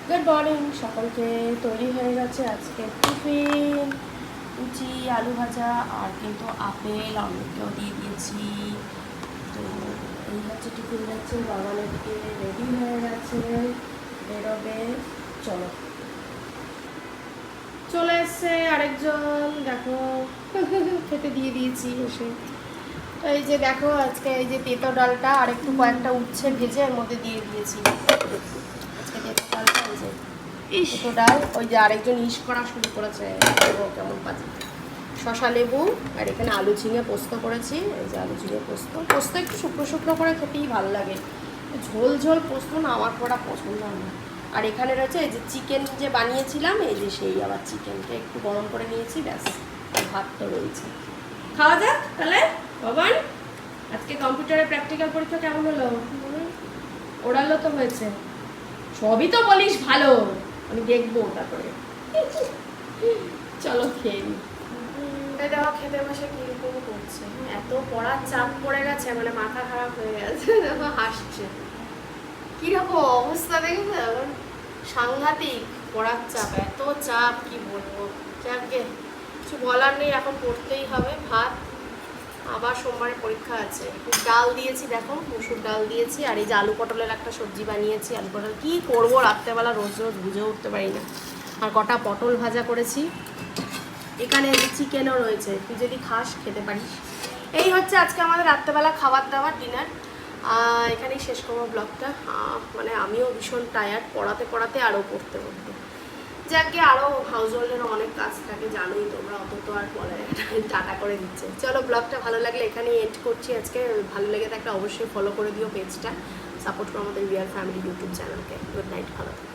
Good morning সকলকে। তৈরি হয়ে গেছে আজকে টিফিন, লুচি, আলু ভাজা আর কিন্তু আপেল অনেককেও দিয়ে দিয়েছি। তো এই হচ্ছে টিফিন যাচ্ছে, বাগানের দিকে রেডি হয়ে গেছে, বেরোবে। চলো, চলে এসছে আরেকজন, দেখো খেতে দিয়ে দিয়েছি এসে। তো এই যে দেখো আজকে এই যে তেতো ডালটা আর একটু কয়েকটা উচ্ছে ভেজে এর মধ্যে দিয়ে দিয়েছি। আজকে তেতো ডালটা এই যে তেতো ডাল, ওই যে আরেকজন ইস করা শুরু করেছে, কেমন পাচ্ছি। শশা লেবু আর এখানে আলু ঝিঙে পোস্ত করেছি। এই যে আলু ঝিঙে পোস্ত, পোস্ত একটু শুকনো শুকনো করে খেতেই ভালো লাগে, ঝোল ঝোল পোস্ত না আমার করা পছন্দ হয় না। আর এখানে রয়েছে এই যে চিকেন যে বানিয়েছিলাম, এই যে সেই আবার চিকেনটা একটু গরম করে নিয়েছি, ব্যাস। আর ভাত তো রয়েছে, খাওয়া যাক তাহলে। বাবান, আজকে কম্পিউটারের প্র্যাকটিক্যাল পরীক্ষা কেমন হলো? ওরালও তো হয়েছে, সবই তো বলিস ভালো, আমি দেখবো তারপরে। চলো খেয়ে নি। দেখো খেতে বসে কিরকম করছে, এত পড়ার চাপ পড়ে গেছে, মানে মাথা খারাপ হয়ে গেছে। দেখো হাসছে, কিরকম অবস্থা দেখবে, সাংঘাতিক পড়ার চাপ, এত চাপ কি বলবো। যাকে কিছু বলার নেই, এখন পড়তেই হবে। ভাত, আবার সোমবারে পরীক্ষা আছে। ডাল দিয়েছি, দেখো মুসুর ডাল দিয়েছি, আর এই যে আলু পটলের একটা সবজি বানিয়েছি। আলু পটল কী করবো রাত্রেবেলা, রোজ রোজ বুঝে উঠতে পারি না। আর কটা পটল ভাজা করেছি, এখানে চিকেনও রয়েছে, তুই যদি খাস খেতে পারিস। এই হচ্ছে আজকে আমাদের রাত্রেবেলা খাবার দাবার, ডিনার। এখানেই শেষ করবো ব্লগটা। মানে আমিও ভীষণ টায়ার্ড, পড়াতে পড়াতে আরও পড়তে পড়তে। যাকে আরও হাউস হোল্ডেরও অনেক কাজ থাকে, জানোই তোমরা, অত তো আর বলে টাটা করে দিচ্ছে। চলো, ব্লগটা ভালো লাগলে এখানেই এন্ড করছি আজকে। ভালো লেগে থাকলে অবশ্যই ফলো করে দিও পেজটা, সাপোর্ট করো আমাদের উই আর ফ্যামিলি ইউটিউব চ্যানেলকে। গুড নাইট, ভালো থাকো।